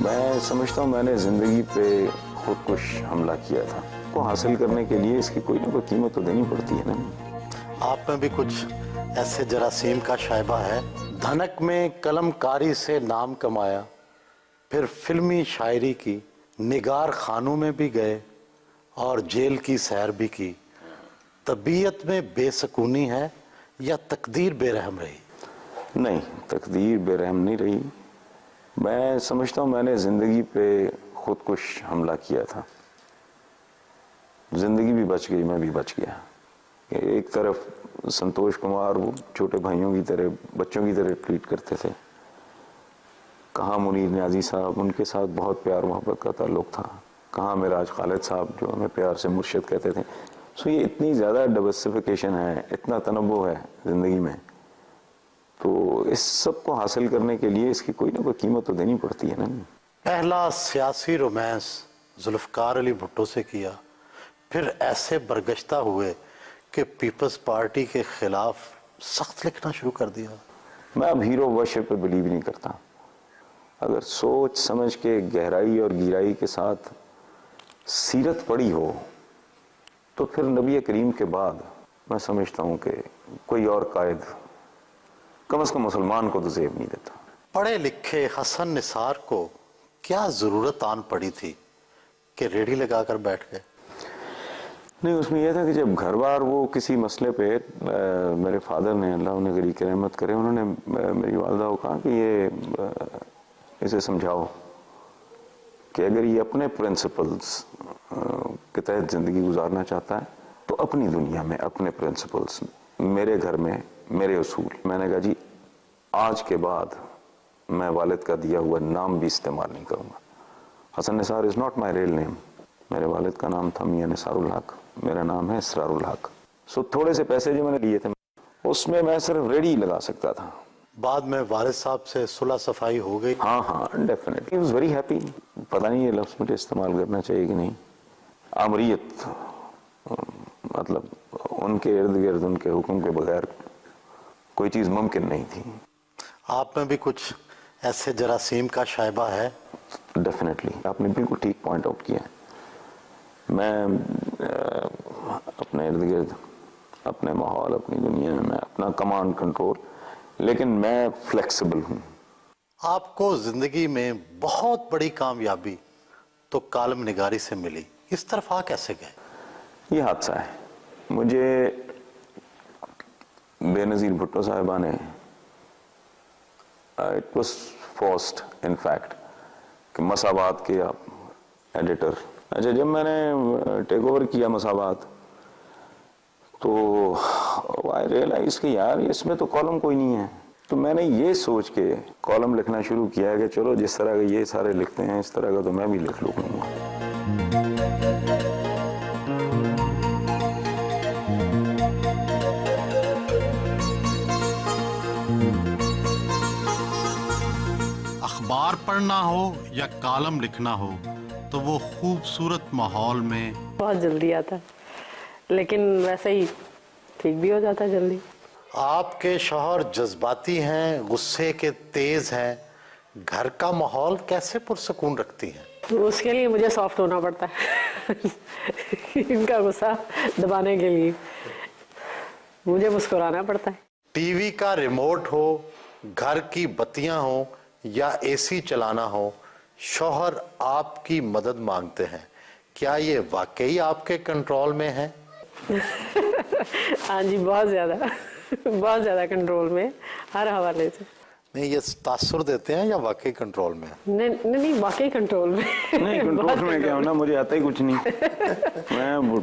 میں سمجھتا ہوں میں نے زندگی پہ خودکش حملہ کیا تھا. کو حاصل کرنے کے لیے اس کی کوئی نہ کوئی قیمت تو دینی پڑتی ہے نا. آپ میں بھی کچھ ایسے جراثیم کا شائبہ ہے. دھنک میں قلم کاری سے نام کمایا، پھر فلمی شاعری کی، نگار خانوں میں بھی گئے اور جیل کی سیر بھی کی. طبیعت میں بے سکونی ہے یا تقدیر بے رحم رہی؟ نہیں، تقدیر بے رحم نہیں رہی. میں سمجھتا ہوں میں نے زندگی پہ خودکش حملہ کیا تھا. زندگی بھی بچ گئی، میں بھی بچ گیا. ایک طرف سنتوش کمار وہ چھوٹے بھائیوں کی طرح، بچوں کی طرح ٹریٹ کرتے تھے. کہاں منیر نیازی صاحب، ان کے ساتھ بہت پیار محبت کا تعلق تھا. کہاں معراج خالد صاحب جو ہمیں پیار سے مرشد کہتے تھے. سو یہ اتنی زیادہ ڈائورسفیکیشن ہے، اتنا تنوع ہے زندگی میں، تو اس سب کو حاصل کرنے کے لیے اس کی کوئی نہ کوئی قیمت تو دینی پڑتی ہے نا. پہلا سیاسی رومانس ذوالفقار علی بھٹو سے کیا، پھر ایسے برگشتہ ہوئے کہ پیپلز پارٹی کے خلاف سخت لکھنا شروع کر دیا. میں اب ہیرو ورشپ پہ بلیو نہیں کرتا. اگر سوچ سمجھ کے گہرائی اور گہرائی کے ساتھ سیرت پڑھی ہو تو پھر نبی کریم کے بعد میں سمجھتا ہوں کہ کوئی اور قائد کم از کم مسلمان کو تو زیب نہیں دیتا. پڑھے لکھے حسن نثار کو کیا ضرورت آن پڑی تھی کہ ریڑھی لگا کر بیٹھ گئے؟ نہیں، اس میں یہ تھا کہ جب گھر بار وہ کسی مسئلے پہ میرے فادر نے، اللہ انہیں غریق رحمت کرے، انہوں نے میری والدہ کو کہا کہ یہ اسے سمجھاؤ کہ اگر یہ اپنے پرنسپلز کے تحت زندگی گزارنا چاہتا ہے تو اپنی دنیا میں اپنے پرنسپلز، میرے گھر میں میرے اصول. میں نے کہا جی آج کے بعد میں والد کا دیا ہوا نام بھی استعمال نہیں کروں گا. حسن نثار از ناٹ مائی ریل نیم. میرے والد کا نام تھا میاں نثار الحق، میرا نام ہے اسرار الحق. سو تھوڑے سے پیسے جو میں نے لیے تھے اس میں میں صرف ریڈی لگا سکتا تھا. بعد میں والد صاحب سے صلح صفائی ہو گئی؟ ہاں ڈیفینیٹلی. Was very happy. پتہ نہیں یہ لفظ مجھے استعمال کرنا چاہیے کہ نہیں. آمریت، مطلب ان کے ارد گرد ان کے حکم کے بغیر کوئی چیز ممکن نہیں تھی. آپ میں بھی کچھ ایسے جراثیم کا شائبہ ہے؟ ڈیفینیٹلی. آپ نے بالکل ٹھیک پوائنٹ آؤٹ کیا ہے. میں اپنے ارد گرد، اپنے ماحول، اپنی دنیا میں اپنا کمانڈ کنٹرول، لیکن میں فلیکسیبل ہوں. آپ کو زندگی میں بہت بڑی کامیابی تو کالم نگاری سے ملی، اس طرف آ کیسے گئے؟ یہ حادثہ ہے. مجھے بے نظیر بھٹو صاحبہ نے it was forced in fact کہ مساوات کے آپ ایڈیٹر. اچھا، جب میں نے ٹیک اوور کیا مساوات تو آئی ریئلائز کہ یار اس میں تو کالم کوئی نہیں ہے. تو میں نے یہ سوچ کے کالم لکھنا شروع کیا ہے کہ چلو جس طرح کا یہ سارے لکھتے ہیں اس طرح کا تو میں بھی لکھ لوں گا. اخبار پڑھنا ہو یا کالم لکھنا ہو تو وہ خوبصورت ماحول میں بہت جلدی آتا ہے، لیکن ویسے ہی ٹھیک بھی ہو جاتا ہے جلدی. آپ کے شوہر جذباتی ہیں، غصے کے تیز ہیں، گھر کا ماحول کیسے پرسکون رکھتی ہیں؟ اس کے لیے مجھے سافٹ ہونا پڑتا ہے ان کا غصہ دبانے کے لیے مجھے مسکرانا پڑتا ہے. ٹی وی کا ریموٹ ہو، گھر کی بتیاں ہوں یا اے سی چلانا ہو، شوہر آپ کی مدد مانگتے ہیں، کیا یہ واقعی آپ کے کنٹرول میں ہے؟ ہاں جی، بہت زیادہ کنٹرول میں، ہر حوالے سے. نہیں، یہ تاثر دیتے ہیں یا واقعی کنٹرول میں؟ نہیں، واقعی کنٹرول میں. نہیں، کنٹرول میں کیا ہونا، مجھے آتا ہی کچھ نہیں. میں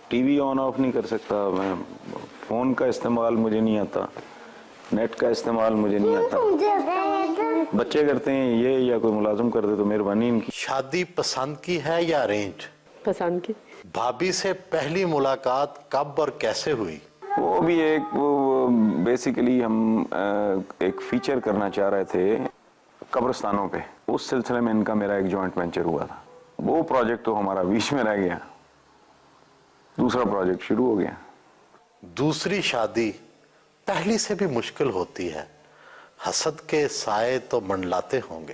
ٹی وی آن آف نہیں کر سکتا، میں فون کا استعمال مجھے نہیں آتا، نیٹ کا استعمال مجھے نہیں آتا. بچے کرتے ہیں یہ یا کوئی ملازم کر دے تو مہربانی ان کی. شادی پسند کی ہے یا ارینج؟ پسند کی. بھابھی سے پہلی ملاقات کب اور کیسے ہوئی؟ وہ بھی ایک بیسیکلی ہم ایک فیچر کرنا چاہ رہے تھے قبرستانوں پہ. اس سلسلے میں ان کا میرا ایک جوائنٹ وینچر ہوا تھا. وہ پروجیکٹ تو ہمارا بیچ میں رہ گیا، دوسرا پروجیکٹ شروع ہو گیا. دوسری شادی پہلی سے بھی مشکل ہوتی ہے، حسد کے سائے تو منڈلاتے ہوں گے.